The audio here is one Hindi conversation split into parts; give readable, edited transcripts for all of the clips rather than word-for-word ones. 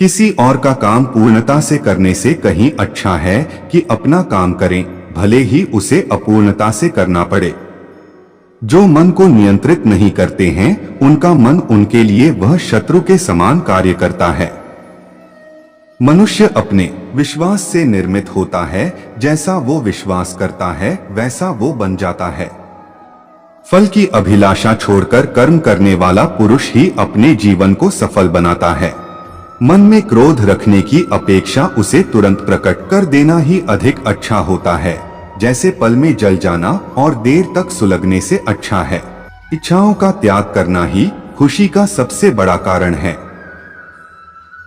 किसी और का काम पूर्णता से करने से कहीं अच्छा है कि अपना काम करें, भले ही उसे अपूर्णता से करना पड़े। जो मन को नियंत्रित नहीं करते हैं, उनका मन उनके लिए वह शत्रु के समान कार्य करता है। मनुष्य अपने विश्वास से निर्मित होता है, जैसा वो विश्वास करता है वैसा वो बन जाता है। फल की अभिलाषा छोड़कर कर्म करने वाला पुरुष ही अपने जीवन को सफल बनाता है। मन में क्रोध रखने की अपेक्षा उसे तुरंत प्रकट कर देना ही अधिक अच्छा होता है, जैसे पल में जल जाना और देर तक सुलगने से अच्छा है। इच्छाओं का त्याग करना ही खुशी का सबसे बड़ा कारण है।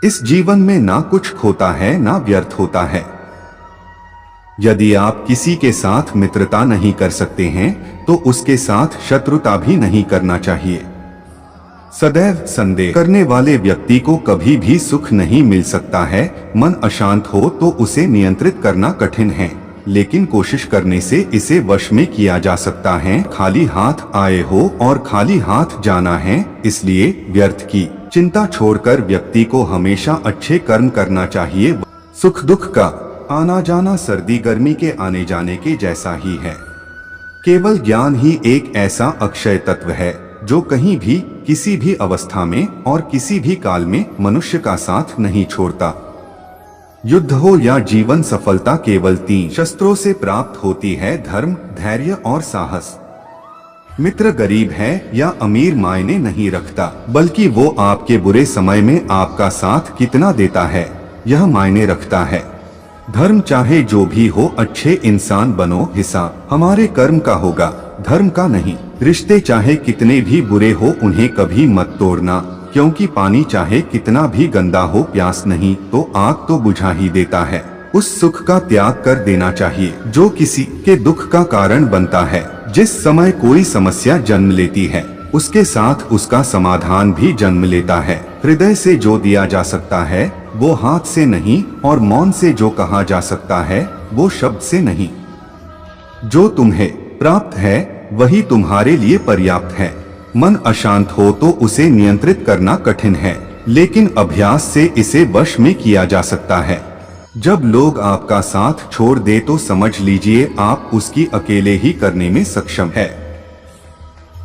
इस जीवन में ना कुछ खोता है ना व्यर्थ होता है। यदि आप किसी के साथ मित्रता नहीं कर सकते हैं, तो उसके साथ शत्रुता भी नहीं करना चाहिए। सदैव संदेह करने वाले व्यक्ति को कभी भी सुख नहीं मिल सकता है। मन अशांत हो तो उसे नियंत्रित करना कठिन है, लेकिन कोशिश करने से इसे वश में किया जा सकता है। खाली हाथ आए हो और खाली हाथ जाना है, इसलिए व्यर्थ की चिंता छोड़कर व्यक्ति को हमेशा अच्छे कर्म करना चाहिए। सुख दुख का आना जाना सर्दी गर्मी के आने जाने के जैसा ही है। केवल ज्ञान ही एक ऐसा अक्षय तत्व है जो कहीं भी, किसी भी अवस्था में और किसी भी काल में मनुष्य का साथ नहीं छोड़ता। युद्ध हो या जीवन, सफलता केवल 3 शस्त्रों से प्राप्त होती है: धर्म, धैर्य और साहस। मित्र गरीब है या अमीर मायने नहीं रखता, बल्कि वो आपके बुरे समय में आपका साथ कितना देता है यह मायने रखता है। धर्म चाहे जो भी हो, अच्छे इंसान बनो, हिसाब हमारे कर्म का होगा, धर्म का नहीं। रिश्ते चाहे कितने भी बुरे हो, उन्हें कभी मत तोड़ना, क्योंकि पानी चाहे कितना भी गंदा हो, प्यास नहीं तो आग तो बुझा ही देता है। उस सुख का त्याग कर देना चाहिए जो किसी के दुख का कारण बनता है। जिस समय कोई समस्या जन्म लेती है, उसके साथ उसका समाधान भी जन्म लेता है। हृदय से जो दिया जा सकता है वो हाथ से नहीं, और मौन से जो कहा जा सकता है वो शब्द से नहीं। जो तुम्हें प्राप्त है वही तुम्हारे लिए पर्याप्त है। मन अशांत हो तो उसे नियंत्रित करना कठिन है, लेकिन अभ्यास से इसे वश में किया जा सकता है। जब लोग आपका साथ छोड़ दे तो समझ लीजिए आप उसकी अकेले ही करने में सक्षम है।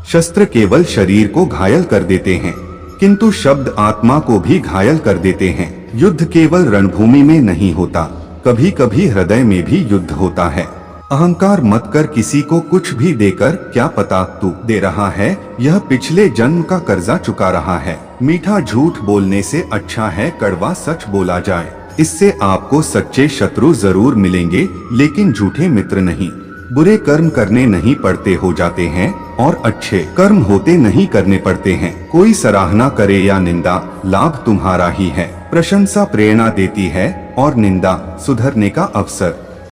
शस्त्र केवल शरीर को घायल कर देते हैं, किंतु शब्द आत्मा को भी घायल कर देते हैं। युद्ध केवल रणभूमि में नहीं होता, कभी कभी हृदय में भी युद्ध होता है। अहंकार मत कर किसी को कुछ भी देकर, क्या पता तू दे रहा है यह पिछले जन्म का कर्जा चुका रहा है। मीठा झूठ बोलने से अच्छा है कड़वा सच बोला जाए। इससे आपको सच्चे शत्रु जरूर मिलेंगे, लेकिन झूठे मित्र नहीं। बुरे कर्म करने नहीं पड़ते हो जाते हैं, और अच्छे कर्म होते नहीं करने पड़ते हैं। कोई सराहना करे या निंदा, लाभ तुम्हारा ही है। प्रशंसा प्रेरणा देती है और निंदा सुधरने का अवसर।